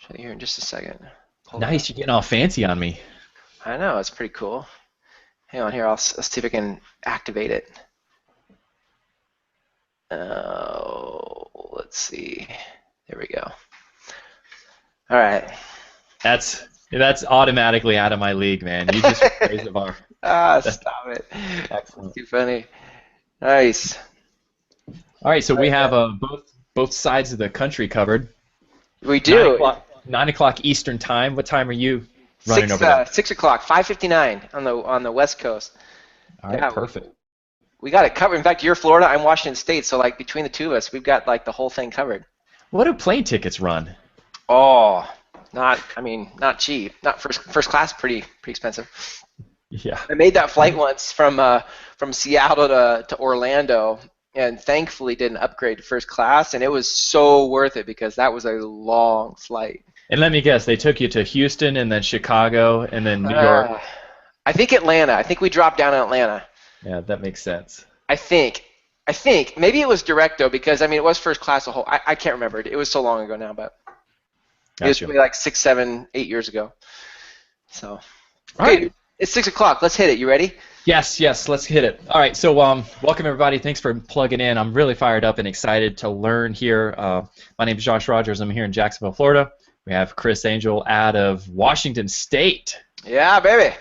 Show you here in just a second. Hold on. Nice, you're getting all fancy on me. I know, it's pretty cool. Hang on here, I'll see if I can activate it. Let's see. There we go. All right. That's automatically out of my league, man. You just raised the bar. Stop it. Excellent. Too funny. Nice. All right, so All we right. have both sides of the country covered. We Nine do. o'clock, 9 o'clock Eastern time. What time are you running Six over there? 6 o'clock, 5:59 on the West Coast. All right, Yeah, perfect. we got it covered. In fact, you're Florida, I'm Washington State, so like between the two of us, we've got like the whole thing covered. What do plane tickets run? Oh, not cheap. Not first class, pretty expensive. Yeah. I made that flight once from Seattle to Orlando, and thankfully did an upgrade to first class, and it was so worth it because that was a long flight. And let me guess, they took you to Houston and then Chicago and then New York. I think Atlanta. I think we dropped down in Atlanta. Yeah, that makes sense. I think. Maybe it was direct though, because I mean it was first class a whole. I can't remember. It was so long ago now, but it was Gotcha. probably like 6, 7, 8 years ago. So, All okay, right. it's 6 o'clock. Let's hit it. You ready? Yes, let's hit it. All right, so welcome everybody. Thanks for plugging in. I'm really fired up and excited to learn here. My name is Josh Rogers. I'm here in Jacksonville, Florida. We have Chris Angel out of Washington State. Yeah, baby.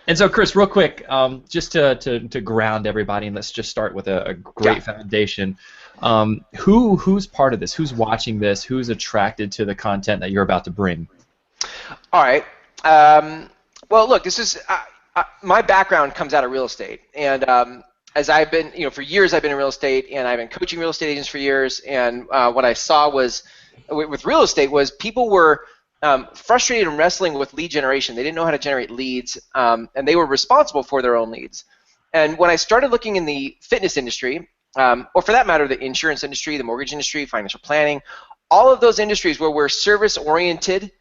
And so, Chris, real quick, just to ground everybody, and let's just start with a great foundation. Who's part of this? Who's watching this? Who's attracted to the content that you're about to bring? All right. Well, look, this is my background comes out of real estate, and as I've been, for years I've been in real estate, and I've been coaching real estate agents for years. And what I saw was with real estate was people were frustrated and wrestling with lead generation. They didn't know how to generate leads, and they were responsible for their own leads. And when I started looking in the fitness industry, or for that matter, the insurance industry, the mortgage industry, financial planning, all of those industries where we're service-oriented,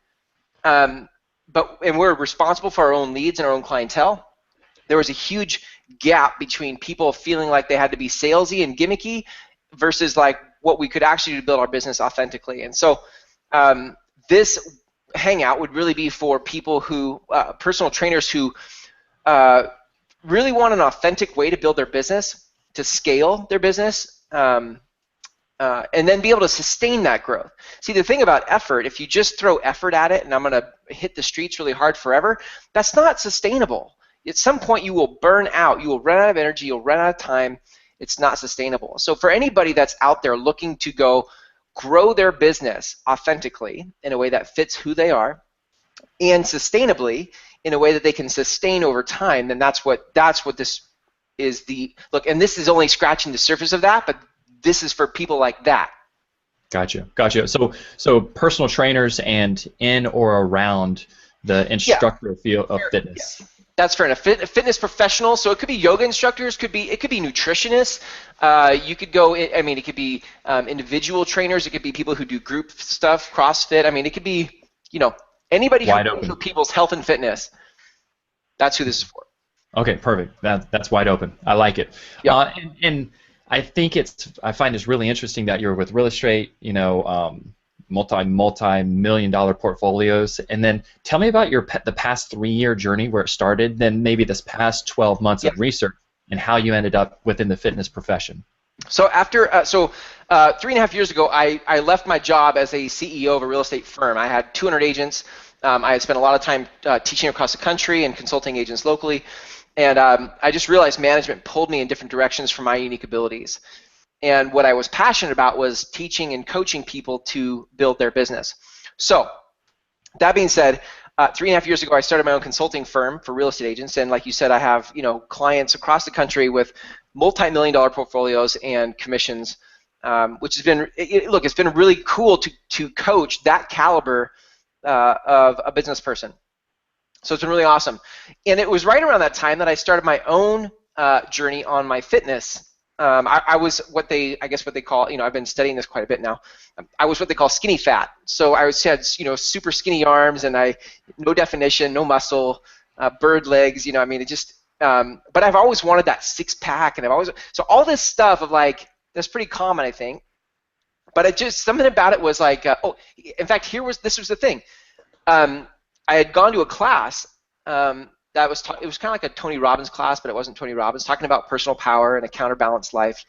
and we're responsible for our own leads and our own clientele, there was a huge gap between people feeling like they had to be salesy and gimmicky versus like what we could actually do to build our business authentically. And so this hangout would really be for people who, personal trainers who really want an authentic way to build their business, to scale their business, and then be able to sustain that growth. See, the thing about effort, if you just throw effort at it and I'm going to hit the streets really hard forever, that's not sustainable. At some point you will burn out. You will run out of energy. You'll run out of time. It's not sustainable. So for anybody that's out there looking to go grow their business authentically in a way that fits who they are and sustainably in a way that they can sustain over time, then that's what this is. Look, and this is only scratching the surface of that, but this is for people like that. Gotcha. So personal trainers and in or around the instructor field of fitness. Yeah. That's fair enough. A fitness professional, so it could be yoga instructors, it could be nutritionists. You could go. I mean, it could be individual trainers. It could be people who do group stuff, CrossFit. I mean, it could be anybody who cares for people's health and fitness. That's who this is for. Okay, perfect. That's wide open. I like it. Yeah. And I think I find it's really interesting that you're with real estate, multi-million-dollar portfolios, and then tell me about the past 3-year journey where it started, then maybe this past 12 months of research and how you ended up within the fitness profession. So after 3.5 years ago, I left my job as a CEO of a real estate firm. I had 200 agents. I had spent a lot of time teaching across the country and consulting agents locally. And I just realized management pulled me in different directions for my unique abilities. And what I was passionate about was teaching and coaching people to build their business. So that being said, 3.5 years ago, I started my own consulting firm for real estate agents. And like you said, I have clients across the country with multi-million-dollar portfolios and commissions, which has been it's been really cool to coach that caliber of a business person. So it's been really awesome. And it was right around that time that I started my own journey on my fitness. I was what they call, I've been studying this quite a bit now. I was what they call skinny fat. So I had super skinny arms and no definition, no muscle, bird legs, but I've always wanted that 6-pack, and so all this stuff of that's pretty common, I think. But it just, something about it was like, oh, in fact, this was the thing. I had gone to a class that was, it was kind of like a Tony Robbins class, but it wasn't Tony Robbins, talking about personal power and a counterbalanced life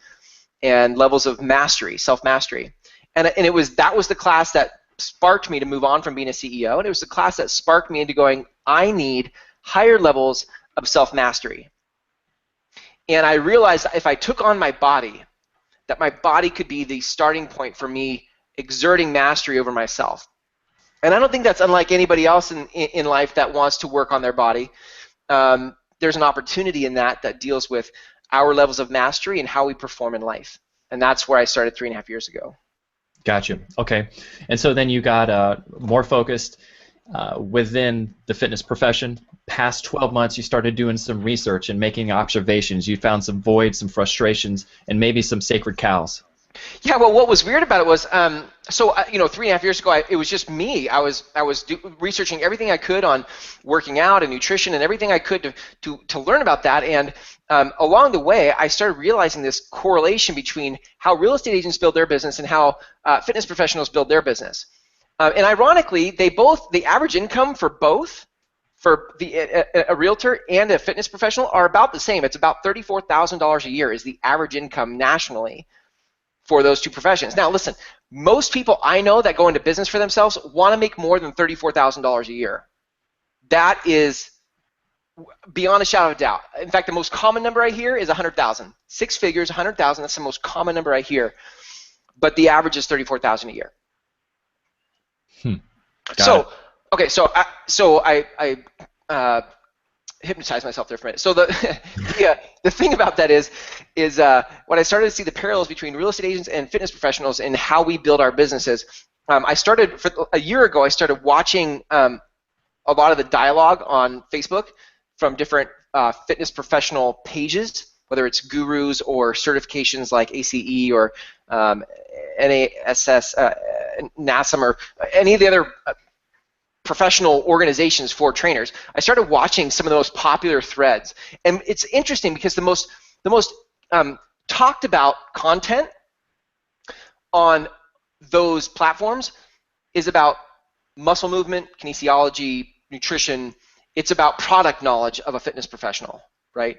and levels of mastery, self-mastery. And that was the class that sparked me to move on from being a CEO, and it was the class that sparked me into going, I need higher levels of self-mastery. And I realized that if I took on my body, that my body could be the starting point for me exerting mastery over myself. And I don't think that's unlike anybody else in life that wants to work on their body. There's an opportunity in that deals with our levels of mastery and how we perform in life. And that's where I started 3.5 years ago. Gotcha. Okay. And so then you got more focused within the fitness profession. Past 12 months, you started doing some research and making observations. You found some voids, some frustrations, and maybe some sacred cows. Yeah, well, what was weird about it was, you know, 3.5 years ago, it was just me. I was researching everything I could on working out and nutrition and everything I could to learn about that. And along the way, I started realizing this correlation between how real estate agents build their business and how fitness professionals build their business. And ironically, the average income for both, for a realtor and a fitness professional, are about the same. It's about $34,000 a year is the average income nationally for those two professions. Now, listen, most people I know that go into business for themselves want to make more than $34,000 a year. That is beyond a shadow of a doubt. In fact, the most common number I hear is 100,000. 6 figures, 100,000. That's the most common number I hear. But the average is 34,000 a year. So, okay, so I hypnotized myself there for a minute. So the thing about that is when I started to see the parallels between real estate agents and fitness professionals and how we build our businesses, a year ago I started watching a lot of the dialogue on Facebook from different fitness professional pages, whether it's gurus or certifications like ACE or NASS, NASM, or any of the other professional organizations for trainers. I started watching some of the most popular threads, and it's interesting because the most talked about content on those platforms is about muscle movement, kinesiology, nutrition. It's about product knowledge of a fitness professional, right?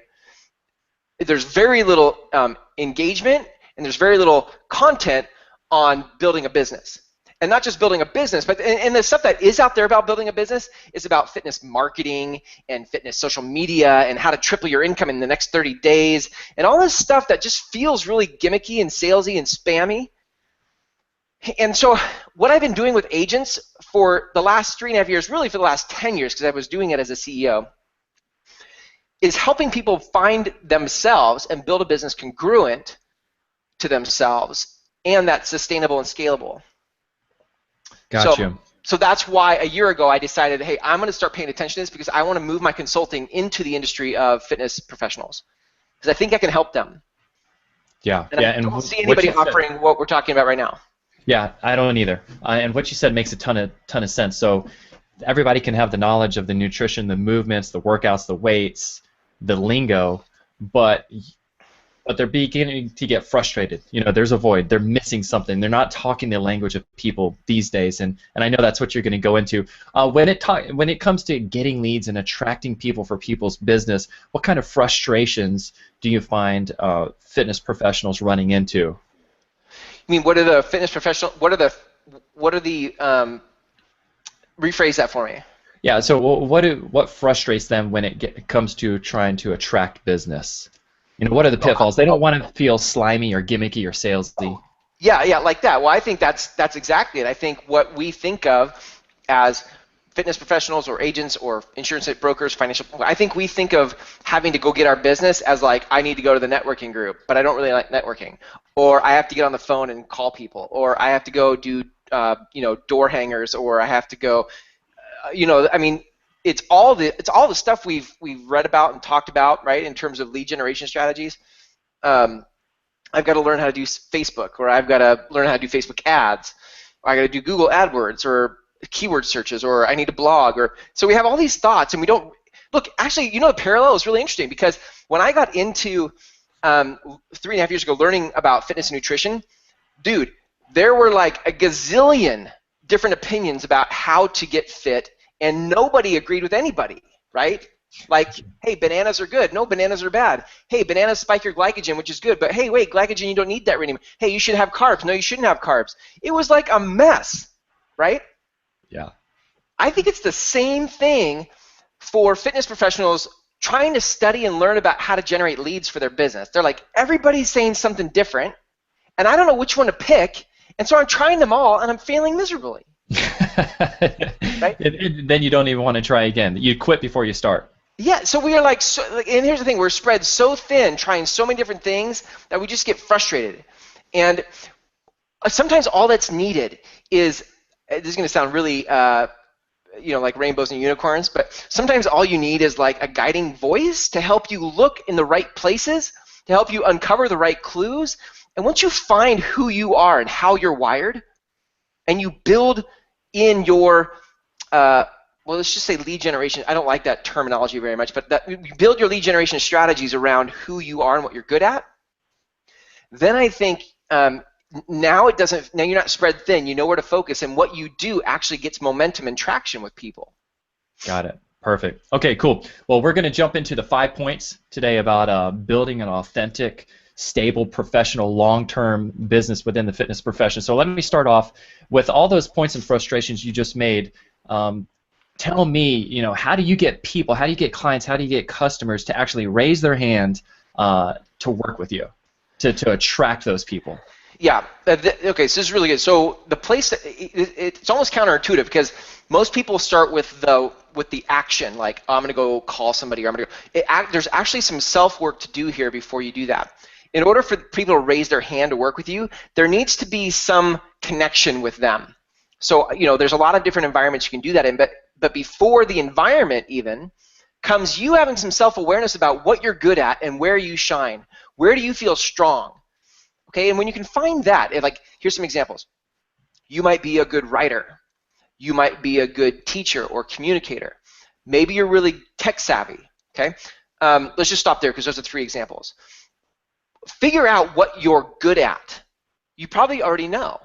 There's very little engagement, and there's very little content on building a business. And not just building a business, but and the stuff that is out there about building a business is about fitness marketing and fitness social media and how to triple your income in the next 30 days and all this stuff that just feels really gimmicky and salesy and spammy. And so what I've been doing with agents for the last 3.5 years, really for the last 10 years, because I was doing it as a CEO, is helping people find themselves and build a business congruent to themselves and that's sustainable and scalable. Gotcha. So that's why a year ago I decided, hey, I'm going to start paying attention to this because I want to move my consulting into the industry of fitness professionals because I think I can help them. Yeah. And I don't see anybody offering what we're talking about right now. Yeah, I don't either. And what you said makes a ton of sense. So everybody can have the knowledge of the nutrition, the movements, the workouts, the weights, the lingo, but they're beginning to get frustrated. You know, there's a void. They're missing something. They're not talking the language of people these days, and I know that's what you're going to go into. When it comes to getting leads and attracting people for people's business, what kind of frustrations do you find fitness professionals running into? I mean, what are the fitness professional? What are the rephrase that for me? Yeah. So what frustrates them when it comes to trying to attract business? You know, what are the pitfalls? They don't want to feel slimy or gimmicky or salesy. Yeah, like that. Well, I think that's exactly it. I think what we think of as fitness professionals or agents or insurance brokers, financial, I think we think of having to go get our business as like, I need to go to the networking group, but I don't really like networking. Or I have to get on the phone and call people. Or I have to go do, door hangers. Or I have to go, I mean, it's all the stuff we've read about and talked about, right, in terms of lead generation strategies. I've got to learn how to do Facebook, or I've got to learn how to do Facebook ads, or I got to do Google AdWords, or keyword searches, or I need a blog, or so we have all these thoughts, and we don't look. Actually, the parallel is really interesting because when I got into 3.5 years ago learning about fitness and nutrition, dude, there were like a gazillion different opinions about how to get fit, and nobody agreed with anybody, right? Like, hey, bananas are good. No, bananas are bad. Hey, bananas spike your glycogen, which is good, but hey, wait, glycogen, you don't need that anymore. Hey, you should have carbs. No, you shouldn't have carbs. It was like a mess, right? Yeah. I think it's the same thing for fitness professionals trying to study and learn about how to generate leads for their business. They're like, everybody's saying something different, and I don't know which one to pick, and so I'm trying them all, and I'm failing miserably. Right? Then you don't even want to try again. You quit before you start. Yeah, so we are like, and here's the thing, we're spread so thin, trying so many different things, that we just get frustrated. And sometimes all that's needed is, this is going to sound really, like rainbows and unicorns, but sometimes all you need is like a guiding voice to help you look in the right places, to help you uncover the right clues. And once you find who you are and how you're wired, and you build in your, well, let's just say lead generation. I don't like that terminology very much, but that you build your lead generation strategies around who you are and what you're good at. Then I think now you're not spread thin. You know where to focus, and what you do actually gets momentum and traction with people. Got it. Perfect. Okay, cool. Well, we're going to jump into the 5 points today about building an authentic, stable, professional, long-term business within the fitness profession. So let me start off with all those points and frustrations you just made. Tell me, how do you get people, how do you get clients, how do you get customers to actually raise their hand to work with you, to attract those people? Yeah. Okay. So this is really good. So the place it's almost counterintuitive, because most people start with the action, like, oh, I'm going to go call somebody, or I'm going to go. There's actually some self-work to do here before you do that. In order for people to raise their hand to work with you, there needs to be some connection with them. So there's a lot of different environments you can do that in, but before the environment even comes you having some self-awareness about what you're good at and where you shine. Where do you feel strong? Okay, and when you can find that, here's some examples. You might be a good writer. You might be a good teacher or communicator. Maybe you're really tech savvy. Okay, let's just stop there, because those are 3 examples. Figure out what you're good at. You probably already know.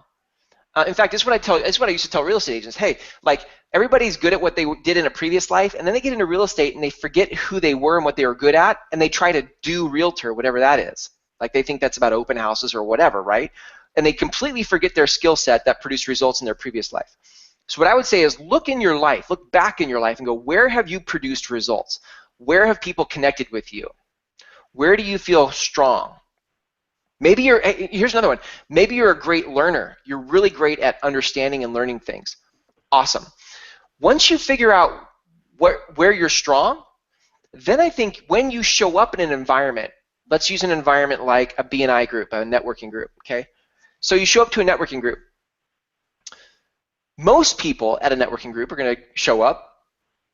In fact, this is what I used to tell real estate agents. Hey, like, everybody's good at what they did in a previous life, and then they get into real estate and they forget who they were and what they were good at, and they try to do realtor, whatever that is. Like, they think that's about open houses or whatever, right? And they completely forget their skill set that produced results in their previous life. So what I would say is, look back in your life and go, where have you produced results? Where have people connected with you? Where do you feel strong? Here's another one. Maybe you're a great learner. You're really great at understanding and learning things. Awesome. Once you figure out where you're strong, then I think when you show up in an environment, let's use an environment like a B&I group, a networking group, okay? So you show up to a networking group. Most people at a networking group are going to show up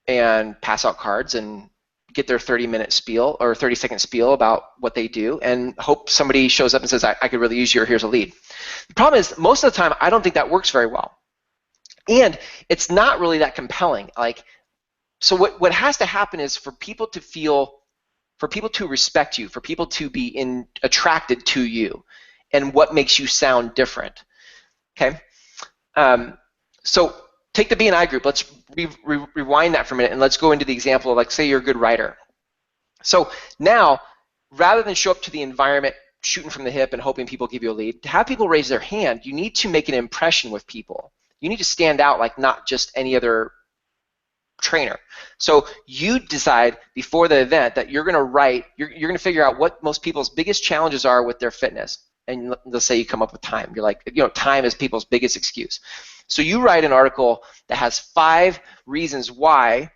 and pass out cards and get their 30-minute spiel or 30-second spiel about what they do, and hope somebody shows up and says, I could really use you, or here's a lead. The problem is, most of the time, I don't think that works very well. And it's not really that compelling. So what has to happen is for people to respect you, for people to be attracted to you, and what makes you sound different. Okay? So take the B&I group. Let's rewind that for a minute, and let's go into the example of, like, say you're a good writer. So now, rather than show up to the environment shooting from the hip and hoping people give you a lead, to have people raise their hand, you need to make an impression with people. You need to stand out like not just any other trainer. So you decide before the event that you're going to write, you're going to figure out what most people's biggest challenges are with their fitness. And let's say you come up with time. You're like, time is people's biggest excuse. So you write an article that has 5 reasons why,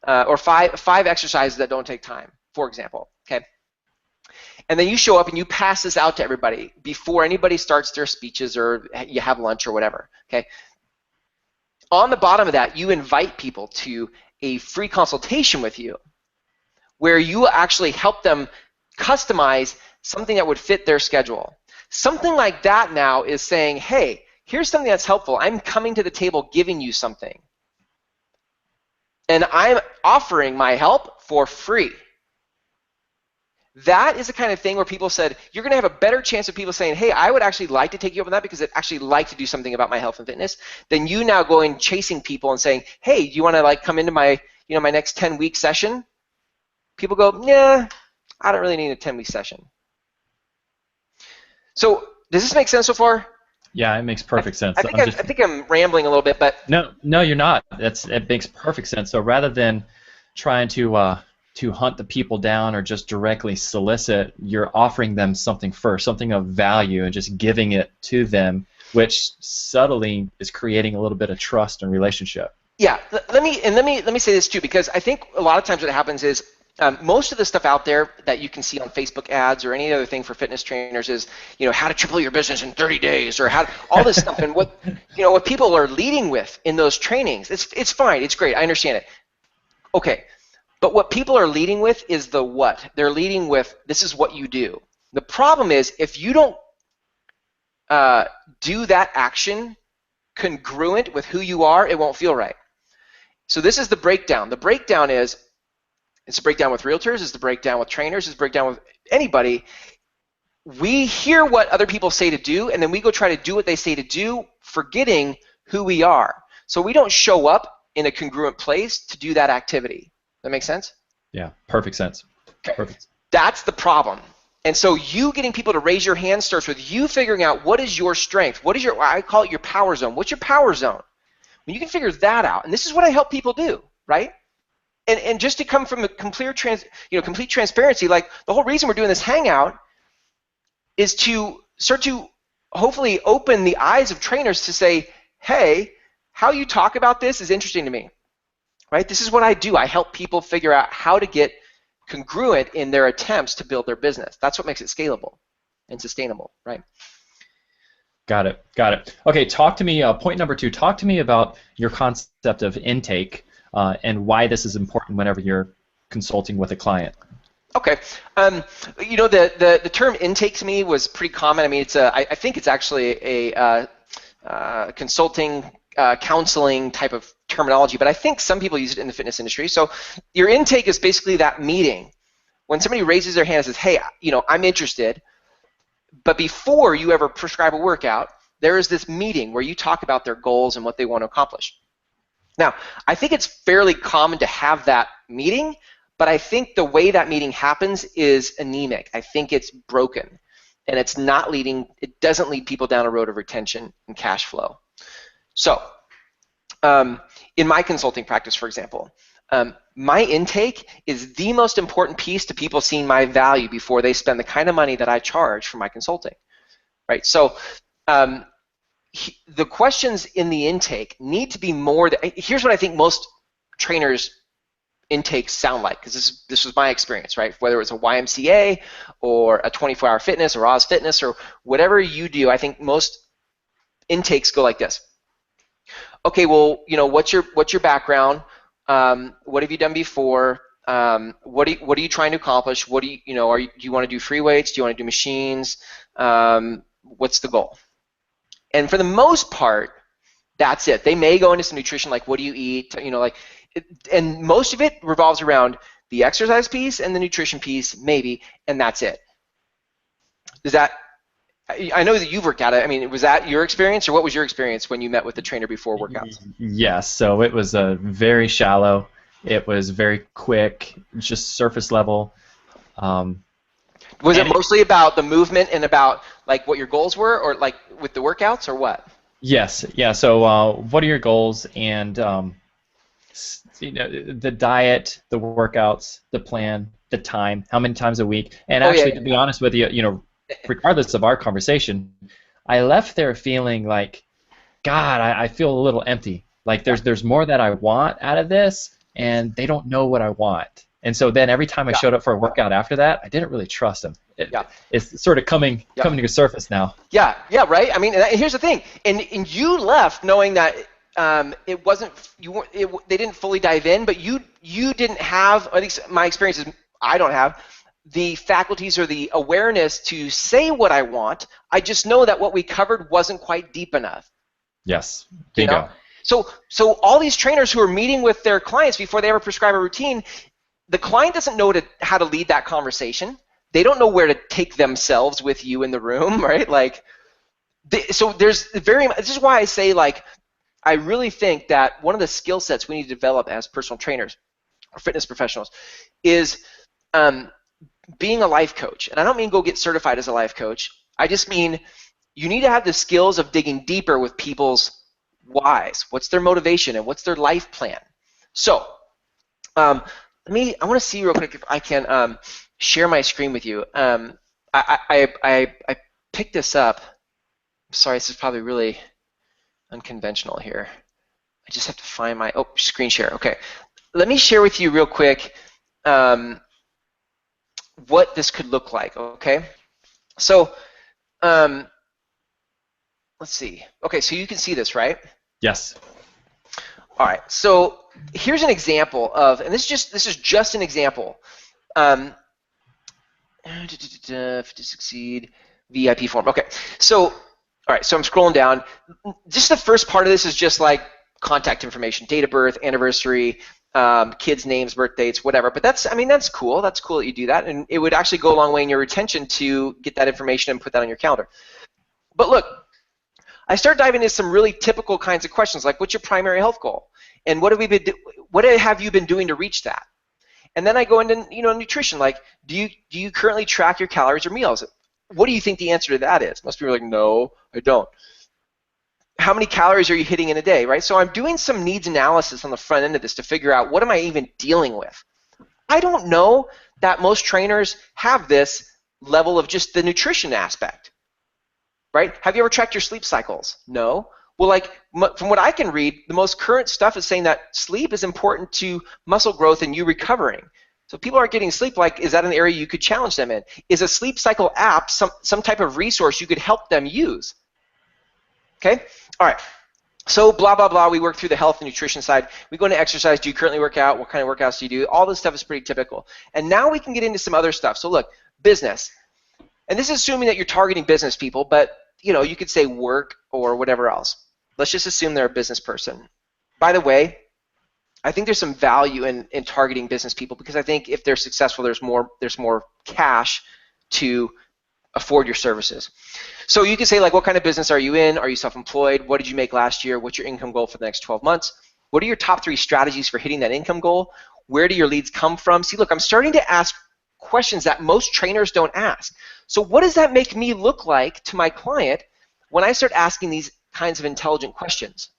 or five exercises that don't take time, for example. Okay. And then you show up and you pass this out to everybody before anybody starts their speeches or you have lunch or whatever. Okay. On the bottom of that, you invite people to a free consultation with you, where you actually help them customize something that would fit their schedule. Something like that now is saying, hey, here's something that's helpful. I'm coming to the table giving you something. And I'm offering my help for free. that is the kind of thing where people said, you're going to have a better chance of people saying, hey, I would actually like to take you up on that because I'd actually like to do something about my health and fitness, than you now going chasing people and saying, hey, do you want to like come into my, my next 10-week session? People go, yeah, I don't really need a 10-week session. So does this make sense so far? Yeah, it makes perfect sense. I think I'm rambling a little bit, but no, you're not. It makes perfect sense. So rather than trying to hunt the people down or just directly solicit, you're offering them something first, something of value, and just giving it to them, which subtly is creating a little bit of trust and relationship. Yeah, let me say this too, because I think a lot of times what happens is most of the stuff out there that you can see on Facebook ads or any other thing for fitness trainers is, how to triple your business in 30 days or all this stuff, and what people are leading with in those trainings. It's fine, it's great, I understand it. Okay, but what people are leading with is the what. They're leading with, this is what you do. The problem is if you don't do that action congruent with who you are, it won't feel right. So this is the breakdown. The breakdown is, it's a breakdown with realtors, it's the breakdown with trainers, it's a breakdown with anybody. We hear what other people say to do, and then we go try to do what they say to do, forgetting who we are. So we don't show up in a congruent place to do that activity. That make sense? Yeah, perfect sense. Okay. Perfect. That's the problem. And so you getting people to raise your hand starts with you figuring out what is your strength, what is your, I call it your power zone. What's your power zone? When you can figure that out, and this is what I help people do, right? And just to come from a complete transparency, like the whole reason we're doing this hangout is to start to hopefully open the eyes of trainers to say, hey, how you talk about this is interesting to me, right? This is what I do. I help people figure out how to get congruent in their attempts to build their business. That's what makes it scalable and sustainable, right? Got it. Okay, talk to me, point number 2, talk to me about your concept of intake and why this is important whenever you're consulting with a client. Okay, the term intake to me was pretty common. I mean, I think it's actually a consulting, counseling type of terminology, but I think some people use it in the fitness industry. So your intake is basically that meeting when somebody raises their hand and says, hey, I'm interested, but before you ever prescribe a workout, there is this meeting where you talk about their goals and what they want to accomplish. Now, I think it's fairly common to have that meeting, but I think the way that meeting happens is anemic. I think it's broken, and it doesn't lead people down a road of retention and cash flow. So, in my consulting practice, for example, my intake is the most important piece to people seeing my value before they spend the kind of money that I charge for my consulting, right? So the questions in the intake need to be more. Here's what I think most trainers' intakes sound like, because this was my experience, right? Whether it's a YMCA or a 24-hour fitness or Oz Fitness or whatever you do, I think most intakes go like this. Okay, well, what's your background? What have you done before? What are you trying to accomplish? Do you want to do free weights? Do you want to do machines? What's the goal? And for the most part, that's it. They may go into some nutrition, like what do you eat? And most of it revolves around the exercise piece and the nutrition piece, maybe, and that's it. I know that you've worked at it. I mean, was that your experience, or what was your experience when you met with the trainer before workouts? Yes, so it was very shallow. It was very quick, just surface level. Was it mostly about the movement and about like what your goals were, or like with the workouts, or what? Yes, yeah. So what are your goals, and the diet, the workouts, the plan, the time, how many times a week, and to be honest with you, regardless of our conversation, I left there feeling like, God, I feel a little empty. Like there's more that I want out of this, and they don't know what I want. And so then every time I showed up for a workout after that, I didn't really trust them. It's sort of coming to the surface now. Yeah, right. I mean, here's the thing, and you left knowing that it wasn't they didn't fully dive in, but you didn't have, at least my experience is I don't have the faculties or the awareness to say what I want. I just know that what we covered wasn't quite deep enough. Yes. Bingo. So all these trainers who are meeting with their clients before they ever prescribe a routine, the client doesn't know how to lead that conversation. they don't know where to take themselves with you in the room, right? Like, so this is why I say, like, I really think that one of the skill sets we need to develop as personal trainers or fitness professionals is being a life coach. And I don't mean go get certified as a life coach. I just mean you need to have the skills of digging deeper with people's whys. What's their motivation and what's their life plan? So I want to see real quick if I can share my screen with you. I picked this up. Sorry, this is probably really unconventional here. I just have to find my screen share. Okay, let me share with you real quick what this could look like. Okay, so let's see. Okay, so you can see this, right? Yes. All right. So here's an example of, and this is just an example. To succeed, VIP form. Okay. So all right. So I'm scrolling down. Just the first part of this is just like contact information, date of birth, anniversary, kids' names, birth dates, whatever. But that's cool. That's cool that you do that, and it would actually go a long way in your retention to get that information and put that on your calendar. But look, I start diving into some really typical kinds of questions, like what's your primary health goal, and what have you been doing to reach that? And then I go into nutrition, like do you currently track your calories or meals? What do you think the answer to that is? Most people are like, no, I don't. How many calories are you hitting in a day, right? So I'm doing some needs analysis on the front end of this to figure out what am I even dealing with. I don't know that most trainers have this level of just the nutrition aspect. Right? Have you ever tracked your sleep cycles? No. Well, like from what I can read, the most current stuff is saying that sleep is important to muscle growth and you recovering. So if people aren't getting sleep, like, is that an area you could challenge them in? Is a sleep cycle app some type of resource you could help them use? Okay? All right. So blah, blah, blah. We work through the health and nutrition side. We go into exercise. Do you currently work out? What kind of workouts do you do? All this stuff is pretty typical. And now we can get into some other stuff. So look, business. And this is assuming that you're targeting business people, but you could say work or whatever else. Let's just assume they're a business person. By the way, I think there's some value in targeting business people because I think if they're successful, there's more cash to afford your services. So you can say, like, what kind of business are you in? Are you self-employed? What did you make last year? What's your income goal for the next 12 months? What are your top 3 strategies for hitting that income goal? Where do your leads come from? See, look, I'm starting to ask questions that most trainers don't ask. So what does that make me look like to my client when I start asking these kinds of intelligent questions?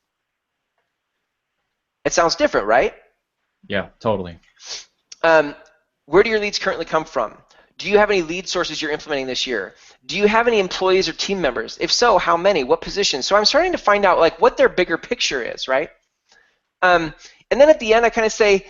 It sounds different, right? Yeah, totally. Where do your leads currently come from? Do you have any lead sources you're implementing this year? Do you have any employees or team members? If so, how many? What positions? So I'm starting to find out like what their bigger picture is, right? And then at the end, I kind of say,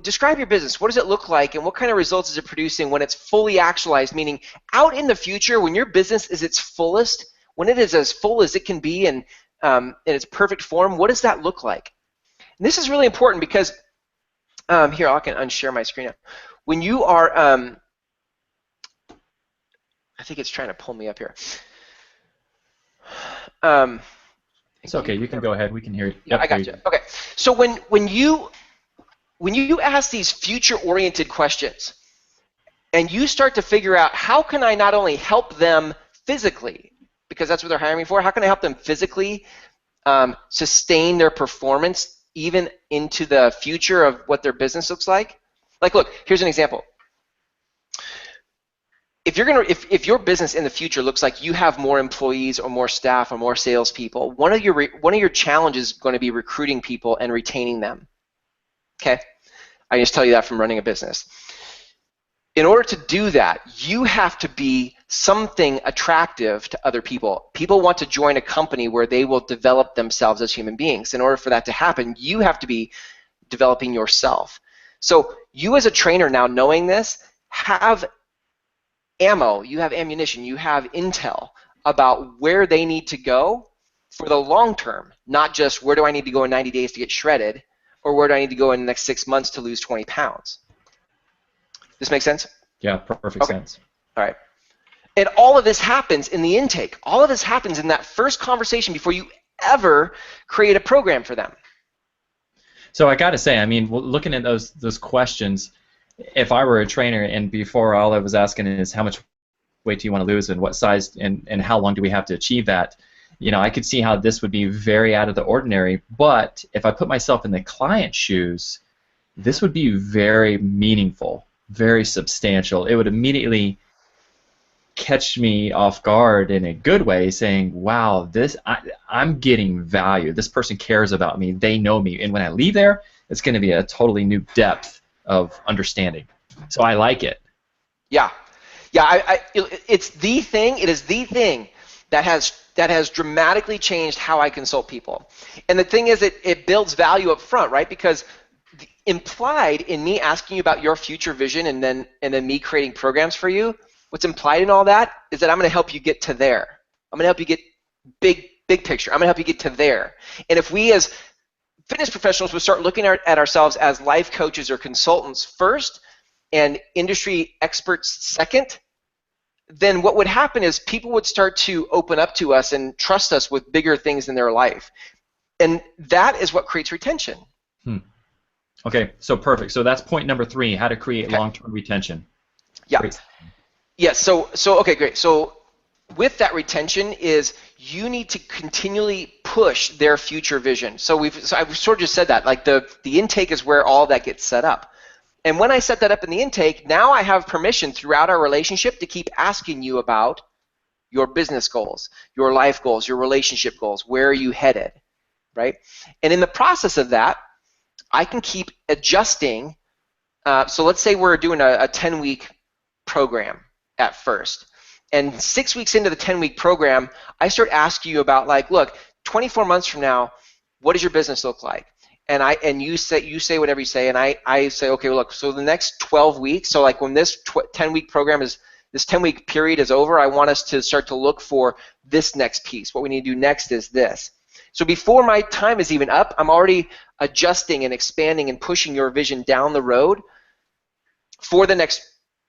describe your business. What does it look like, and what kind of results is it producing when it's fully actualized? Meaning, out in the future, when your business is its fullest, when it is as full as it can be and in its perfect form, what does that look like? And this is really important because here, I can unshare my screen now. When you are, I think it's trying to pull me up here. It's okay. You can go ahead. We can hear you. Yeah, I got you. Okay. So when you ask these future-oriented questions and you start to figure out how can I not only help them physically, because that's what they're hiring me for, how can I help them physically sustain their performance even into the future of what their business looks like? Like, look, here's an example. If your business in the future looks like you have more employees or more staff or more salespeople, one of your challenges is going to be recruiting people and retaining them. Okay, I just tell you that from running a business. In order to do that, you have to be something attractive to other people. People want to join a company where they will develop themselves as human beings. In order for that to happen, you have to be developing yourself. So you as a trainer now knowing this, have ammo, you have ammunition, you have intel about where they need to go for the long term, not just where do I need to go in 90 days to get shredded, or where do I need to go in the next 6 months to lose 20 pounds. This make sense? Yeah, perfect sense. All right. And all of this happens in the intake. All of this happens in that first conversation before you ever create a program for them. So I got to say, I mean, looking at those questions, if I were a trainer and before all I was asking is how much weight do you want to lose and what size and how long do we have to achieve that, I could see how this would be very out of the ordinary. But if I put myself in the client's shoes, this would be very meaningful, very substantial. It would immediately catch me off guard in a good way, saying, wow, I'm getting value. This person cares about me. They know me. And when I leave there, it's going to be a totally new depth of understanding. So I like it. Yeah. It's the thing. It is the thing that has dramatically changed how I consult people. And the thing is, it builds value up front, right? Because implied in me asking you about your future vision and then me creating programs for you, what's implied in all that is that I'm going to help you get to there. I'm going to help you get big picture. I'm going to help you get to there. And if we as fitness professionals would start looking at ourselves as life coaches or consultants first and industry experts second, then what would happen is people would start to open up to us and trust us with bigger things in their life. And that is what creates retention. Okay, so perfect. So that's point number 3, how to create long-term retention. Yeah. Great. Yeah, so okay, great. So with that retention is you need to continually push their future vision. So I've sort of just said that, like the intake is where all that gets set up. And when I set that up in the intake, now I have permission throughout our relationship to keep asking you about your business goals, your life goals, your relationship goals, where are you headed, right? And in the process of that, I can keep adjusting. So let's say we're doing a 10-week program at first. And 6 weeks into the 10-week program, I start asking you about, like, look, 24 months from now, what does your business look like? And you say whatever you say, and I say, okay, well, look, so the next 12 weeks, so like when this 10-week program is, this 10-week period is over, I want us to start to look for this next piece. What we need to do next is this. So before my time is even up, I'm already adjusting and expanding and pushing your vision down the road for the next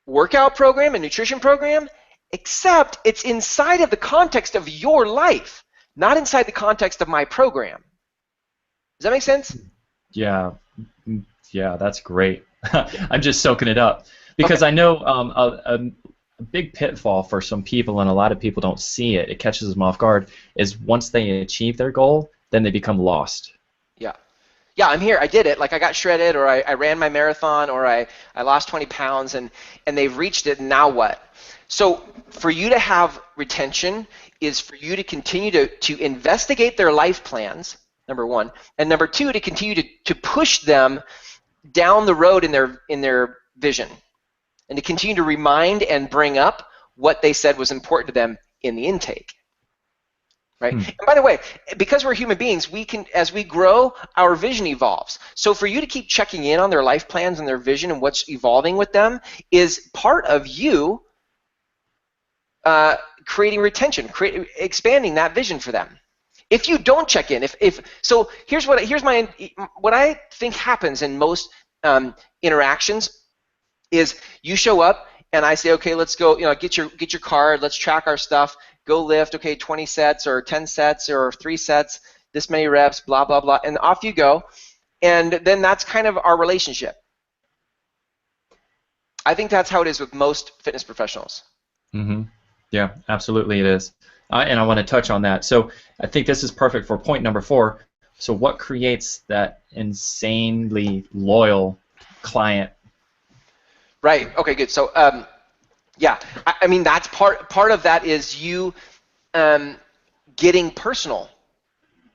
workout program and nutrition program, except it's inside of the context of your life, not inside the context of my program. Does that make sense? Yeah, that's great. I'm just soaking it up because I know a big pitfall for some people, and a lot of people don't see it, it catches them off guard, is once they achieve their goal, then they become lost. Yeah, I'm here, I did it, like I got shredded, or I ran my marathon, or I lost 20 pounds, and they've reached it, and now what? So for you to have retention is for you to continue to investigate their life plans, number one, and number two, to continue to push them down the road in their vision, and to continue to remind and bring up what they said was important to them in the intake. Right? And by the way, because we're human beings, we can, as we grow, our vision evolves. So for you to keep checking in on their life plans and their vision and what's evolving with them is part of you creating retention, expanding that vision for them. If you don't check in, so here's what I think happens in most interactions is you show up and I say, okay, let's go, get your card, let's track our stuff. Go lift, okay, 20 sets or 10 sets or 3 sets, this many reps, blah, blah, blah, and off you go. And then that's kind of our relationship. I think that's how it is with most fitness professionals. Mm-hmm. Yeah, absolutely it is. And I want to touch on that. So I think this is perfect for point number 4. So what creates that insanely loyal client? Right, okay, good. So yeah, I mean that's part of that is you getting personal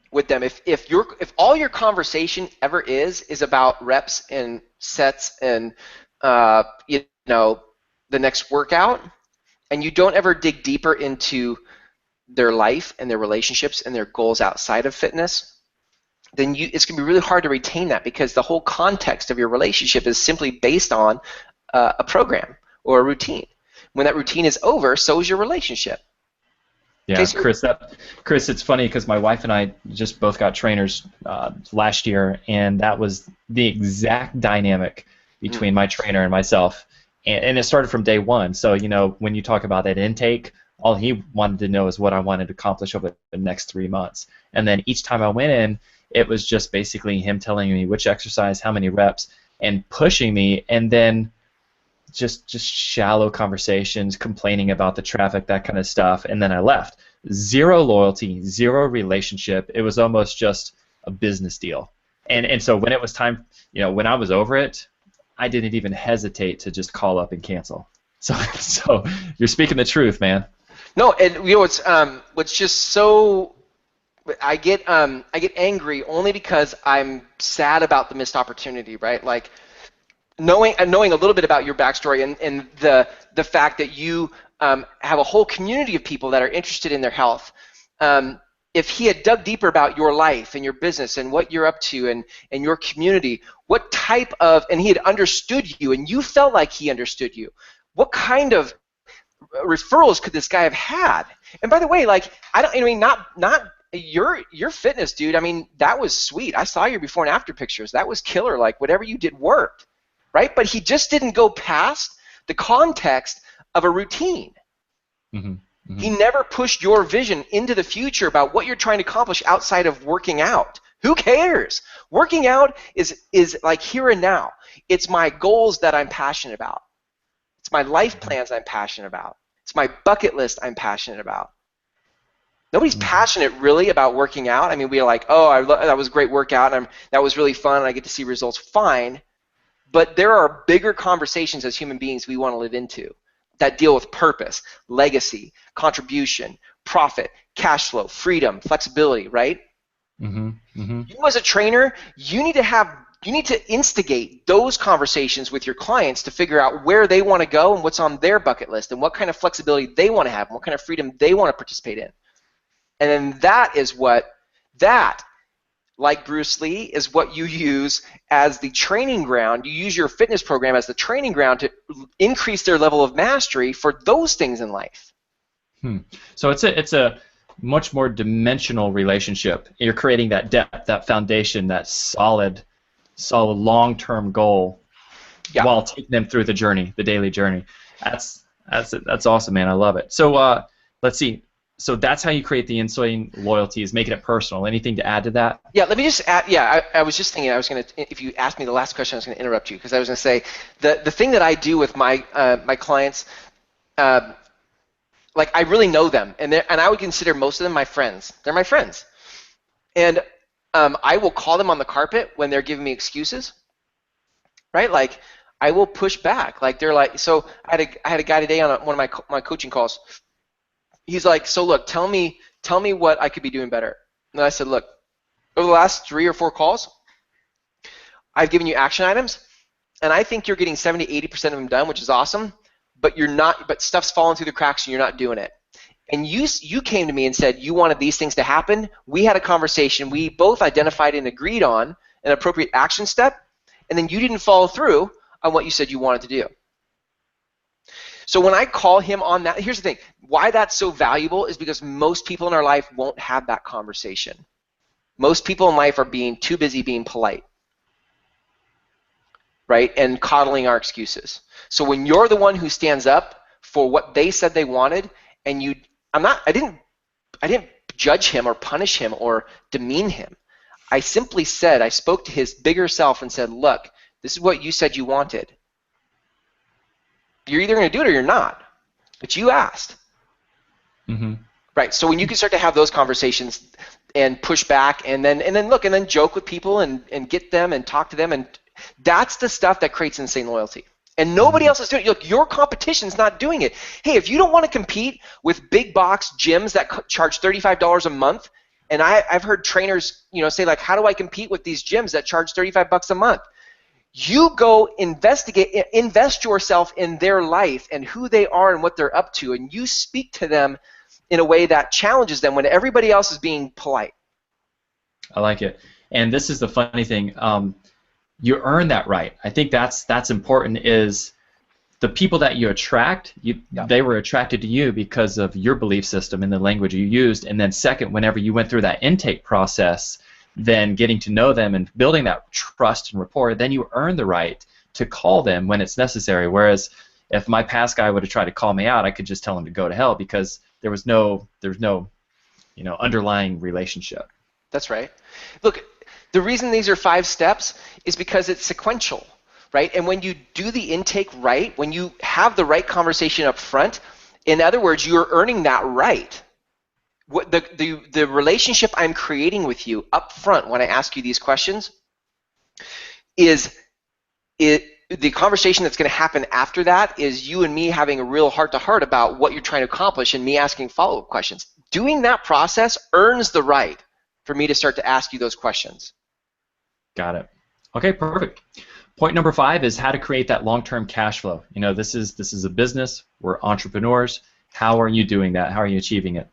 with them. If all your conversation ever is about reps and sets and the next workout, and you don't ever dig deeper into their life and their relationships and their goals outside of fitness, then it's going to be really hard to retain that because the whole context of your relationship is simply based on a program or a routine. When that routine is over, so is your relationship. Yeah, okay, so Chris, it's funny because my wife and I just both got trainers last year, and that was the exact dynamic between my trainer and myself, and it started from day one. So when you talk about that intake, all he wanted to know is what I wanted to accomplish over the next 3 months, and then each time I went in, it was just basically him telling me which exercise, how many reps, and pushing me, and then just shallow conversations, complaining about the traffic, that kind of stuff, and then I left. Zero loyalty, zero relationship. It was almost just a business deal. And so when it was time, when I was over it, I didn't even hesitate to just call up and cancel. So you're speaking the truth, man. No, and what's just so I get angry only because I'm sad about the missed opportunity, right? Like knowing a little bit about your backstory and the fact that you have a whole community of people that are interested in their health. If he had dug deeper about your life and your business and what you're up to and your community, what type of, and he had understood you and you felt like he understood you, what kind of referrals could this guy have had? And by the way, like not your fitness, dude. I mean, that was sweet. I saw your before and after pictures. That was killer. Like whatever you did worked, right? But he just didn't go past the context of a routine. Mm-hmm. Mm-hmm. He never pushed your vision into the future about what you're trying to accomplish outside of working out. Who cares? Working out is like here and now. It's my goals that I'm passionate about. It's my life plans I'm passionate about. It's my bucket list I'm passionate about. Nobody's passionate really about working out. I mean, we're like, oh, that was a great workout, and that was really fun, and I get to see results. Fine. But there are bigger conversations as human beings we want to live into that deal with purpose, legacy, contribution, profit, cash flow, freedom, flexibility, right? Mm-hmm. Mm-hmm. You as a trainer, you need to instigate those conversations with your clients to figure out where they want to go and what's on their bucket list and what kind of flexibility they want to have and what kind of freedom they want to participate in. And then that is like Bruce Lee, is what you use as the training ground. You use your fitness program as the training ground to increase their level of mastery for those things in life. So it's a much more dimensional relationship. You're creating that depth, that foundation, that solid long-term goal, while taking them through the journey, the daily journey. That's awesome, man. I love it. So let's see. So that's how you create the insane loyalty, is making it personal. Anything to add to that? Yeah, let me just add. Yeah, I was just thinking. I was going to, if you asked me the last question, I was going to interrupt you because I was going to say the thing that I do with my my clients, like I really know them, and I would consider most of them my friends. They're my friends, and I will call them on the carpet when they're giving me excuses, right? Like I will push back. Like they're like, so I had a guy today on one of my coaching calls. He's like, so look, tell me what I could be doing better. And I said, look, over the last 3 or 4 calls, I've given you action items, and I think you're getting 70 to 80% of them done, which is awesome, but you're not. But stuff's falling through the cracks, and you're not doing it. And you came to me and said you wanted these things to happen. We had a conversation. We both identified and agreed on an appropriate action step, and then you didn't follow through on what you said you wanted to do. So when I call him on that, here's the thing. Why that's so valuable is because most people in our life won't have that conversation. Most people in life are being too busy being polite, right, and coddling our excuses. So when you're the one who stands up for what they said they wanted, and I didn't judge him or punish him or demean him. I simply said, I spoke to his bigger self and said, look, this is what you said you wanted. You're either going to do it or you're not, but you asked. Mm-hmm. Right. So when you can start to have those conversations and push back, and then joke with people and get them and talk to them, and that's the stuff that creates insane loyalty. And nobody else is doing it. Look, your competition's not doing it. Hey, if you don't want to compete with big box gyms that charge $35 a month, and I've heard trainers, say like, how do I compete with these gyms that charge $35 a month? You go invest yourself in their life and who they are and what they're up to, and you speak to them in a way that challenges them when everybody else is being polite. I like it. And this is the funny thing. You earn that right. I think that's important, is the people that you attract, they were attracted to you because of your belief system and the language you used. And then second, whenever you went through that intake process, then getting to know them and building that trust and rapport, then you earn the right to call them when it's necessary. Whereas if my past guy would have tried to call me out, I could just tell him to go to hell because there's no underlying relationship. That's right. Look, the reason these are 5 steps is because it's sequential. right? And when you do the intake right, when you have the right conversation up front, in other words, you're earning that right. What the relationship I'm creating with you up front when I ask you these questions is the conversation that's going to happen after that is you and me having a real heart-to-heart about what you're trying to accomplish and me asking follow-up questions. Doing that process earns the right for me to start to ask you those questions. Got it. Okay, perfect. Point number 5 is how to create that long-term cash flow. You know, this is a business. We're entrepreneurs. How are you doing that? How are you achieving it?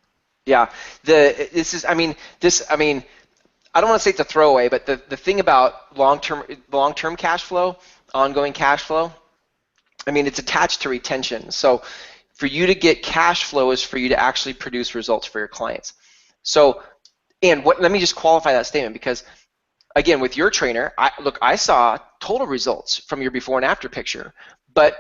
Yeah, I don't want to say it's a throwaway, but the thing about long-term cash flow, ongoing cash flow, I mean, it's attached to retention. So for you to get cash flow is for you to actually produce results for your clients. So, let me just qualify that statement, because again, with your trainer, I saw total results from your before and after picture, but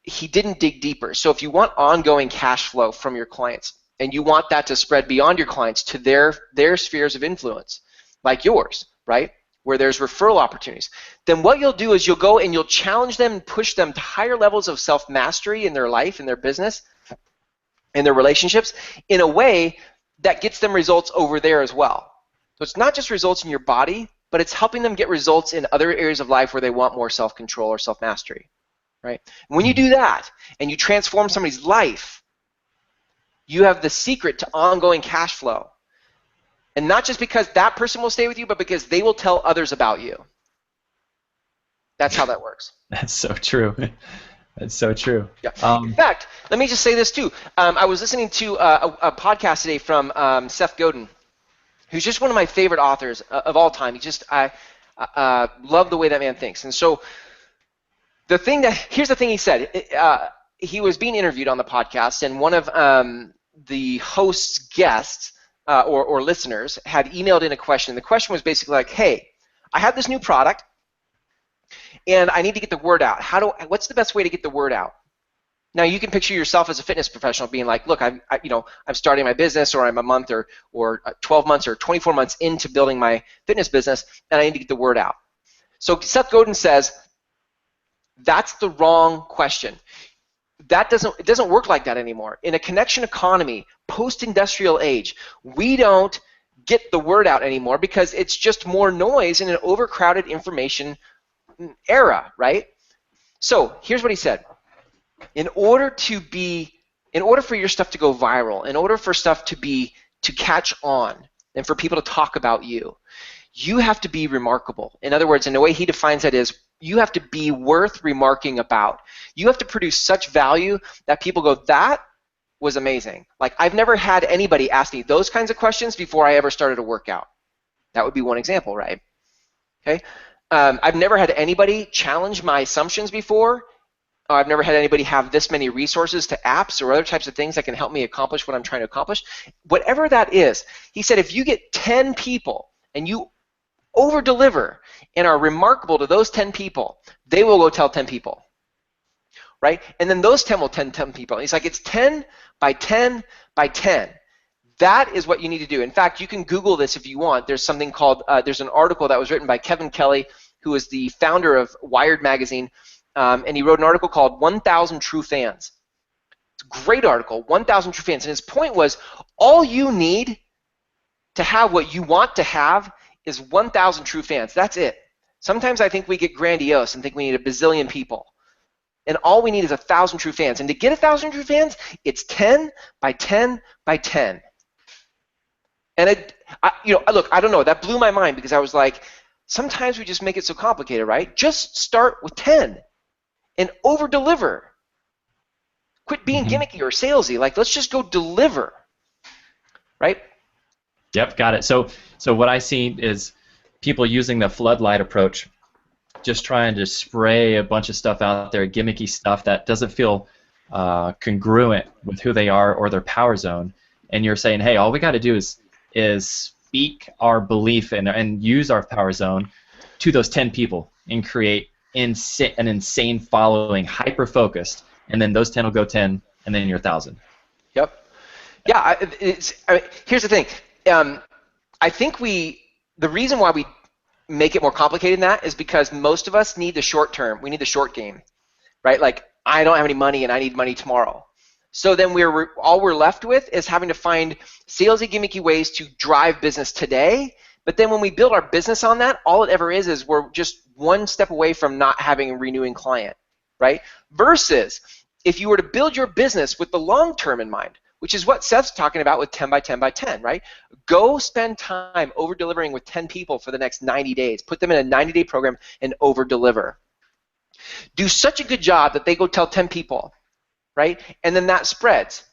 he didn't dig deeper. So if you want ongoing cash flow from your clients and you want that to spread beyond your clients to their spheres of influence, like yours, right, where there's referral opportunities, then what you'll do is you'll go and you'll challenge them and push them to higher levels of self-mastery in their life, in their business, in their relationships, in a way that gets them results over there as well. So it's not just results in your body, but it's helping them get results in other areas of life where they want more self-control or self-mastery, right? And when you do that and you transform somebody's life, you have the secret to ongoing cash flow. And not just because that person will stay with you, but because they will tell others about you. That's how that works. That's so true. That's so true. Yeah. In fact, let me just say this too. I was listening to a podcast today from Seth Godin, who's just one of my favorite authors of all time. I love the way that man thinks. And so here's the thing he said. He was being interviewed on the podcast, and one of the host's guests or listeners had emailed in a question. The question was basically like, hey, I have this new product, and I need to get the word out. What's the best way to get the word out? Now you can picture yourself as a fitness professional being like, look, I'm starting my business, or I'm a month or 12 months or 24 months into building my fitness business, and I need to get the word out. So Seth Godin says, that's the wrong question. It doesn't work like that anymore. In a connection economy, post-industrial age, we don't get the word out anymore because it's just more noise in an overcrowded information era, right? So here's what he said. In order for your stuff to go viral, in order for stuff to catch on and for people to talk about you, you have to be remarkable. In other words, and the way he defines that is, you have to be worth remarking about. You have to produce such value that people go, that was amazing. Like, I've never had anybody ask me those kinds of questions before I ever started a workout. That would be one example, right? Okay. I've never had anybody challenge my assumptions before. I've never had anybody have this many resources to apps or other types of things that can help me accomplish what I'm trying to accomplish. Whatever that is, he said, if you get 10 people and you over-deliver and are remarkable to those 10 people, they will go tell 10 people, right? And then those 10 will tell 10 people. And he's like, it's 10 by 10 by 10. That is what you need to do. In fact, you can Google this if you want. There's something called, there's an article that was written by Kevin Kelly, who is the founder of Wired magazine, and he wrote an article called 1,000 True Fans. It's a great article, 1,000 True Fans. And his point was, all you need to have what you want to have is 1,000 true fans. That's it. Sometimes I think we get grandiose and think we need a bazillion people. And all we need is 1,000 true fans. And to get 1,000 true fans, it's 10 by 10 by 10. And look, I don't know. That blew my mind because I was like, sometimes we just make it so complicated, right? Just start with 10 and over-deliver. Quit being gimmicky or salesy. Like, let's just go deliver, right? Yep, got it. So what I see is people using the floodlight approach, just trying to spray a bunch of stuff out there, gimmicky stuff that doesn't feel congruent with who they are or their power zone. And you're saying, hey, all we got to do is speak our belief and use our power zone to those 10 people and create an insane following, hyper-focused, and then those 10 will go 10, and then you're 1,000. Yep. Yeah, here's the thing. I think the reason why we make it more complicated than that is because most of us need the short term. We need the short game, right? Like, I don't have any money and I need money tomorrow. So then all we're left with is having to find salesy, gimmicky ways to drive business today. But then when we build our business on that, all it ever is we're just one step away from not having a renewing client, right? Versus if you were to build your business with the long term in mind, which is what Seth's talking about with 10 by 10 by 10, right? Go spend time over delivering with 10 people for the next 90 days. Put them in a 90-day program and over deliver. Do such a good job that they go tell 10 people, right? And then that spreads.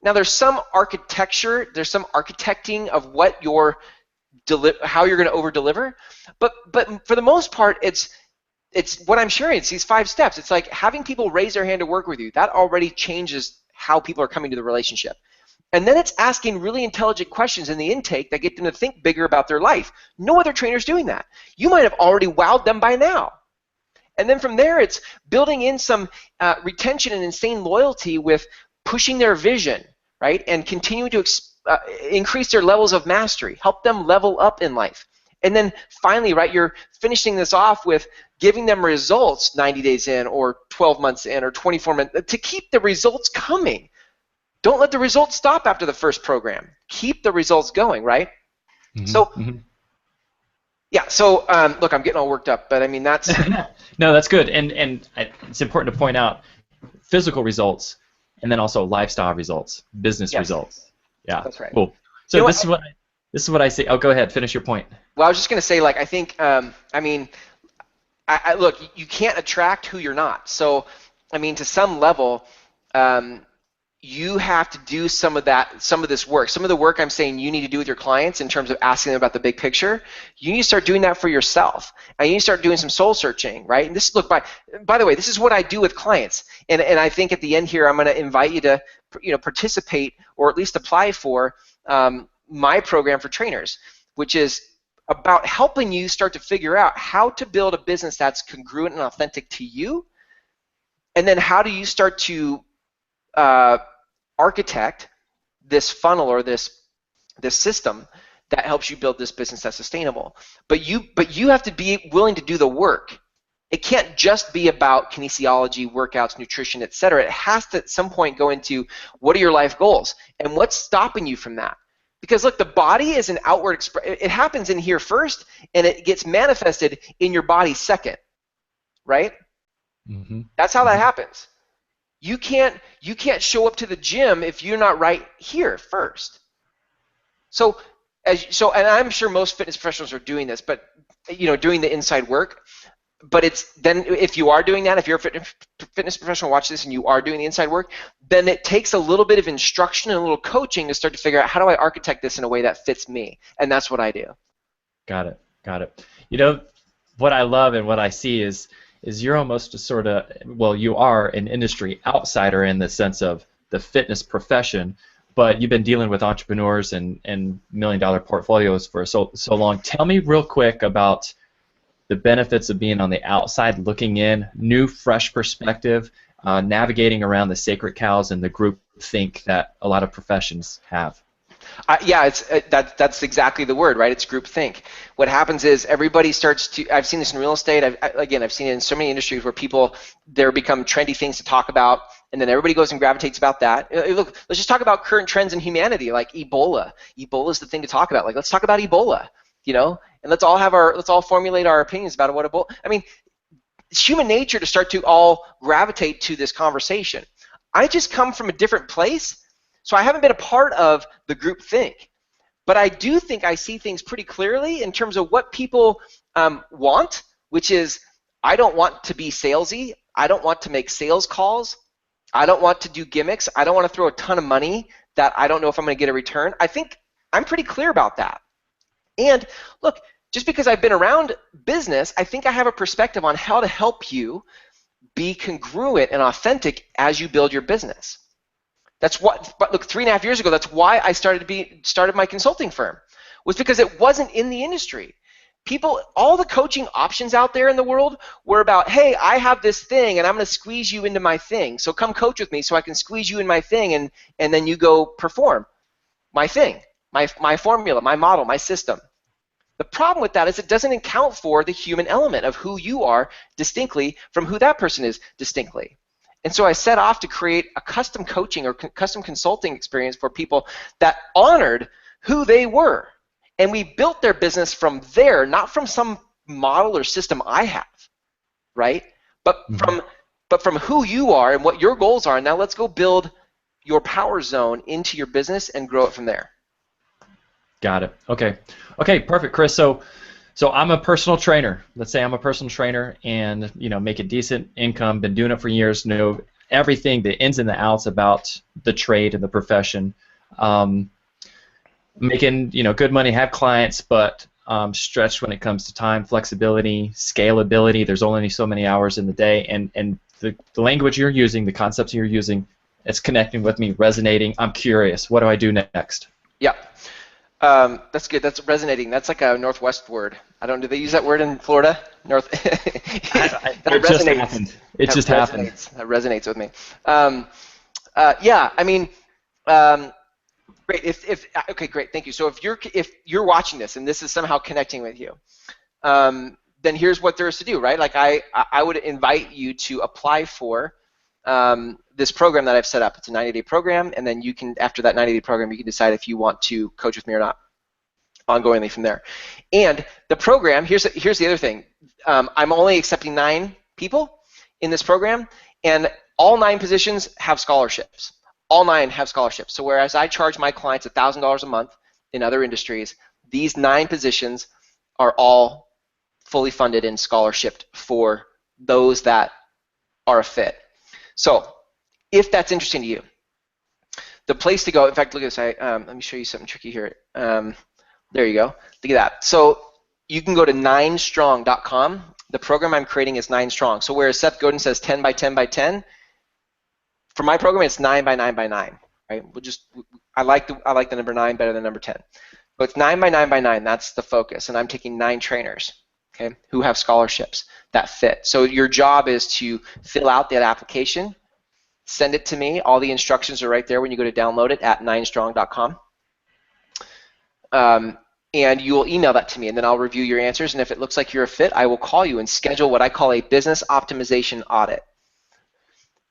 Now there's some architecture, there's some architecting of what how you're going to over deliver, but for the most part, it's what I'm sharing. It's these 5 steps. It's like having people raise their hand to work with you. That already changes how people are coming to the relationship. And then it's asking really intelligent questions in the intake that get them to think bigger about their life. No other trainer's doing that. You might have already wowed them by now. And then from there, it's building in some retention and insane loyalty with pushing their vision, right? And continuing to increase their levels of mastery, help them level up in life. And then finally, right, you're finishing this off with giving them results 90 days in or 12 months in or 24 months to keep the results coming. Don't let the results stop after the first program. Keep the results going, right? Mm-hmm. So, yeah, so look, I'm getting all worked up, but I mean, that's... No, that's good. And it's important to point out physical results and then also lifestyle results, business results. Yeah, that's right. Cool. So this is what I see. Oh, go ahead. Finish your point. Well, I was just going to say, like, I think, I mean, look, you can't attract who you're not. So, I mean, to some level, you have to do some of this work. Some of the work I'm saying you need to do with your clients in terms of asking them about the big picture. You need to start doing that for yourself. And you need to start doing some soul searching, right? And this, look, by the way, this is what I do with clients. And I think at the end here, I'm going to invite you to, participate or at least apply for my program for trainers, which is about helping you start to figure out how to build a business that's congruent and authentic to you. And then how do you start to architect this funnel or this system that helps you build this business that's sustainable. But you have to be willing to do the work. It can't just be about kinesiology, workouts, nutrition, etc. It has to at some point go into what are your life goals and what's stopping you from that. Because look, the body is an outward expression. It happens in here first, and it gets manifested in your body second, right? Mm-hmm. That's how that happens. You can't show up to the gym if you're not right here first. So and I'm sure most fitness professionals are doing this, but doing the inside work. But it's then if you are doing that, if you're a fitness professional, watch this, and you are doing the inside work, then it takes a little bit of instruction and a little coaching to start to figure out how do I architect this in a way that fits me, and that's what I do. Got it. What I love and what I see is you're almost a sort of, well, you are an industry outsider in the sense of the fitness profession, but you've been dealing with entrepreneurs and million-dollar portfolios for so long. Tell me real quick about the benefits of being on the outside looking in, new, fresh perspective, navigating around the sacred cows and the group think that a lot of professions have. Yeah, that's exactly the word, right? It's groupthink. What happens is everybody starts to. I've seen this in real estate. I've seen it in so many industries where there become trendy things to talk about, and then everybody goes and gravitates about that. Look, let's just talk about current trends in humanity, like Ebola. Ebola is the thing to talk about. Like, let's talk about Ebola, and let's all formulate our opinions about what Ebola. I mean, it's human nature to start to all gravitate to this conversation. I just come from a different place. So I haven't been a part of the group think, but I do think I see things pretty clearly in terms of what people want, which is I don't want to be salesy. I don't want to make sales calls. I don't want to do gimmicks. I don't want to throw a ton of money that I don't know if I'm going to get a return. I think I'm pretty clear about that. And look, just because I've been around business, I think I have a perspective on how to help you be congruent and authentic as you build your business. But look, 3.5 years ago, that's why I started my consulting firm, was because it wasn't in the industry. All the coaching options out there in the world were about, hey, I have this thing and I'm going to squeeze you into my thing. So come coach with me so I can squeeze you in my thing and then you go perform my thing, my formula, my model, my system. The problem with that is it doesn't account for the human element of who you are distinctly from who that person is distinctly. And so I set off to create a custom coaching or custom consulting experience for people that honored who they were. And we built their business from there, not from some model or system I have, right? But from who you are and what your goals are. And now let's go build your power zone into your business and grow it from there. Got it. Okay. Okay, perfect, Chris. So I'm a personal trainer. Let's say I'm a personal trainer and, make a decent income, been doing it for years, know everything, the ins and the outs about the trade and the profession. Making, good money, have clients, but stretched when it comes to time, flexibility, scalability. There's only so many hours in the day, and the language you're using, the concepts you're using, it's connecting with me, resonating. I'm curious. What do I do next? Yeah. That's good. That's resonating. That's like a Northwest word. Do they use that word in Florida? North. It just happened. It just happened. That resonates with me. Yeah. I mean, great. Okay, great. Thank you. So if you're watching this and this is somehow connecting with you, then here's what there is to do, right? Like I would invite you to apply for this program that I've set up. It's a 90-day program, and then you can, after that 90-day program, you can decide if you want to coach with me or not, ongoingly from there. And the program, here's the other thing. I'm only accepting 9 people in this program, and all 9 positions have scholarships. All 9 have scholarships. So whereas I charge my clients $1,000 a month in other industries, these 9 positions are all fully funded and scholarshiped for those that are a fit. So if that's interesting to you, the place to go, in fact, look at this. Let me show you something tricky here. There you go. Look at that. So you can go to 9strong.com. The program I'm creating is 9 strong. So whereas Seth Godin says 10 by 10 by 10, for my program it's 9 by 9 by 9. Right? I like the number 9 better than number 10. But it's 9 by 9 by 9. That's the focus. And I'm taking 9 trainers, okay, who have scholarships that fit. So your job is to fill out that application, send it to me. All the instructions are right there when you go to download it at 9strong.com. And you will email that to me, and then I'll review your answers. And if it looks like you're a fit, I will call you and schedule what I call a business optimization audit,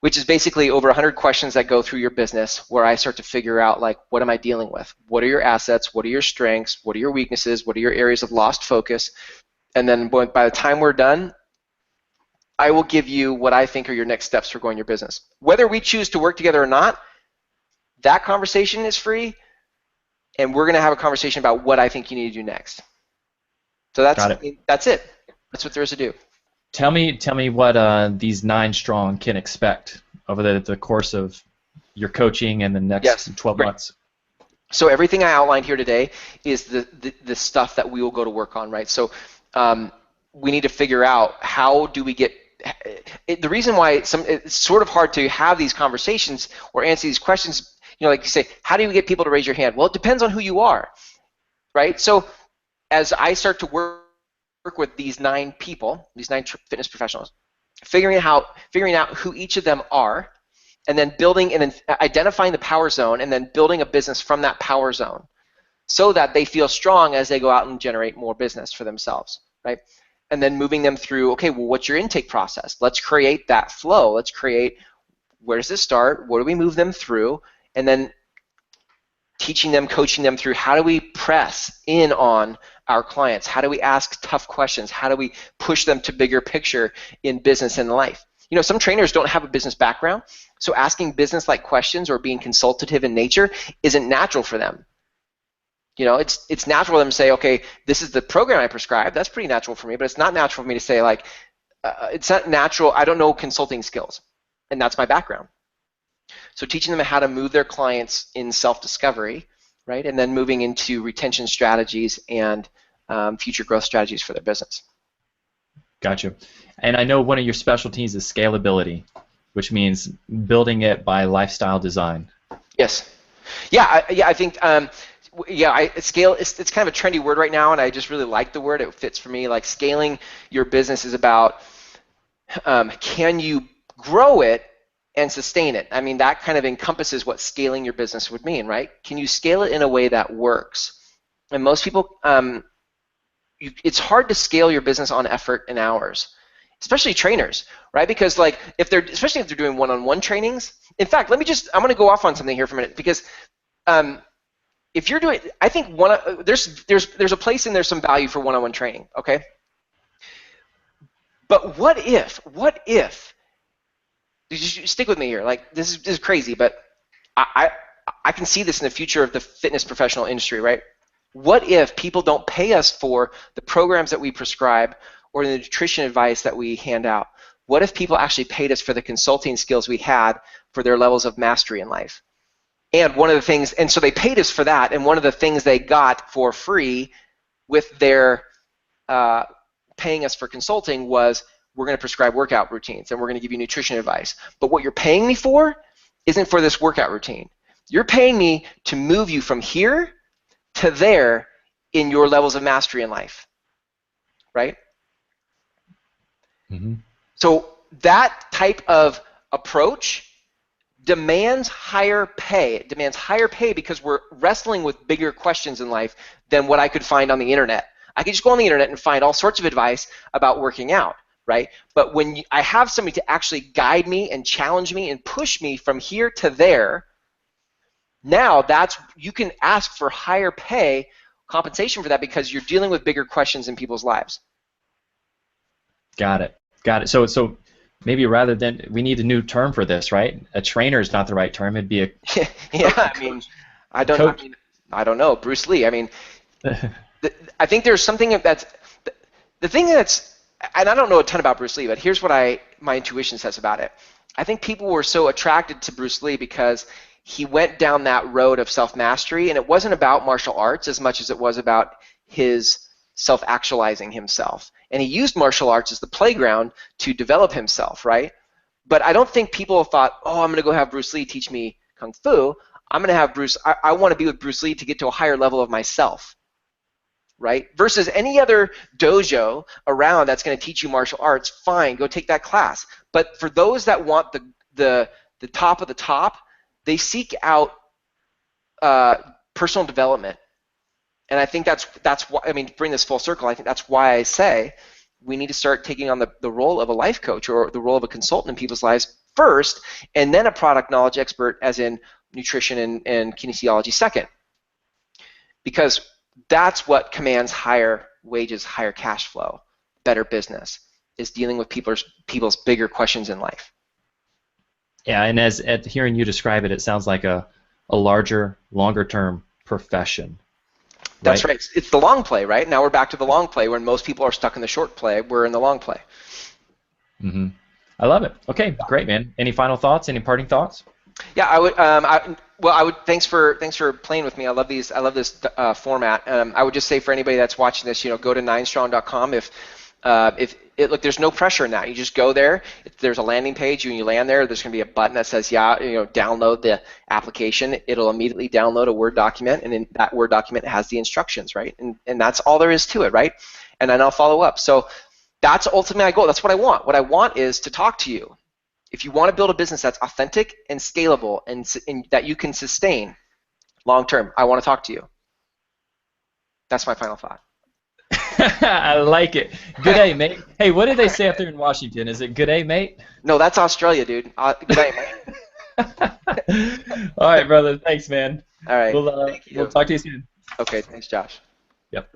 which is basically over 100 questions that go through your business where I start to figure out, like, what am I dealing with? What are your assets? What are your strengths? What are your weaknesses? What are your areas of lost focus? And then by the time we're done, I will give you what I think are your next steps for growing your business. Whether we choose to work together or not, that conversation is free, and we're going to have a conversation about what I think you need to do next. So that's it. That's what there is to do. Tell me what these 9 strong can expect over the course of your coaching and the next 12 months. So everything I outlined here today is the stuff that we will go to work on, right? So we need to figure out how do we get the reason why it's sort of hard to have these conversations or answer these questions, like you say, how do you get people to raise your hand? Well, it depends on who you are, right? So as I start to work with these 9 people, these 9 fitness professionals, figuring out who each of them are, and then identifying the power zone, and then building a business from that power zone so that they feel strong as they go out and generate more business for themselves, right? And then moving them through, okay, well, what's your intake process? Let's create that flow. Let's create, where does this start? What do we move them through? And then teaching them, coaching them through how do we press in on our clients? How do we ask tough questions? How do we push them to bigger picture in business and life? Some trainers don't have a business background, so asking business-like questions or being consultative in nature isn't natural for them. It's natural for them to say, okay, this is the program I prescribe. That's pretty natural for me, but it's not natural for me to say, like, it's not natural. I don't know consulting skills, and that's my background. So teaching them how to move their clients in self-discovery, right, and then moving into retention strategies and future growth strategies for their business. Gotcha. And I know one of your specialties is scalability, which means building it by lifestyle design. Yes. Yeah, I think scale, it's kind of a trendy word right now, and I just really like the word. It fits for me. Like, scaling your business is about can you grow it and sustain it? I mean, that kind of encompasses what scaling your business would mean, right? Can you scale it in a way that works? And most people it's hard to scale your business on effort and hours, especially trainers, right? Because like especially if they're doing one-on-one trainings. In fact, I'm going to go off on something here for a minute because if you're doing, I think there's a place and there's some value for one-on-one training, okay? But what if, just stick with me here, like this is crazy, but I can see this in the future of the fitness professional industry, right? What if people don't pay us for the programs that we prescribe or the nutrition advice that we hand out? What if people actually paid us for the consulting skills we had for their levels of mastery in life? And one of the things, and so they paid us for that, and one of the things they got for free with their paying us for consulting was, we're going to prescribe workout routines and we're going to give you nutrition advice. But what you're paying me for isn't for this workout routine. You're paying me to move you from here to there in your levels of mastery in life, right? Mm-hmm. So that type of approach demands higher pay. It demands higher pay because we're wrestling with bigger questions in life than what I could find on the internet. I could just go on the internet and find all sorts of advice about working out, right? But when I have somebody to actually guide me and challenge me and push me from here to there, now you can ask for higher pay compensation for that because you're dealing with bigger questions in people's lives. Got it. So maybe rather than, we need a new term for this, right? A trainer is not the right term. It'd be a yeah. I mean, I don't know. Bruce Lee. I mean, I think there's something that's the thing that's, and I don't know a ton about Bruce Lee, but here's what my intuition says about it. I think people were so attracted to Bruce Lee because he went down that road of self-mastery, and it wasn't about martial arts as much as it was about his self-actualizing himself. And he used martial arts as the playground to develop himself, right? But I don't think people thought, oh, I'm going to go have Bruce Lee teach me Kung Fu. I'm going to have I want to be with Bruce Lee to get to a higher level of myself, right? Versus any other dojo around that's going to teach you martial arts, fine, go take that class. But for those that want the top of the top, they seek out personal development. And I think that's why, I mean, to bring this full circle, I think that's why I say we need to start taking on the role of a life coach or the role of a consultant in people's lives first, and then a product knowledge expert as in nutrition and kinesiology second. Because that's what commands higher wages, higher cash flow, better business, is dealing with people's bigger questions in life. Yeah, and as hearing you describe it, it sounds like a larger, longer-term profession. That's right. It's the long play, right? Now we're back to the long play. When most people are stuck in the short play, we're in the long play. Mm-hmm. I love it. Okay, great, man. Any final thoughts? Any parting thoughts? Yeah, I would. Thanks for playing with me. I love these. I love this format. I would just say for anybody that's watching this, go to 9strong.com. Look, there's no pressure in that. You just go there. There's a landing page. You land there. There's going to be a button that says, download the application. It'll immediately download a Word document, and in that Word document has the instructions, right? And that's all there is to it, right? And then I'll follow up. So that's ultimately my goal. That's what I want. What I want is to talk to you. If you want to build a business that's authentic and scalable and that you can sustain long term, I want to talk to you. That's my final thought. I like it. Good day, mate. Hey, what do they say up there in Washington? Is it good day, mate? No, that's Australia, dude. Good day, mate. All right, brother. Thanks, man. All right. We'll talk to you soon. Okay. Thanks, Josh. Yep.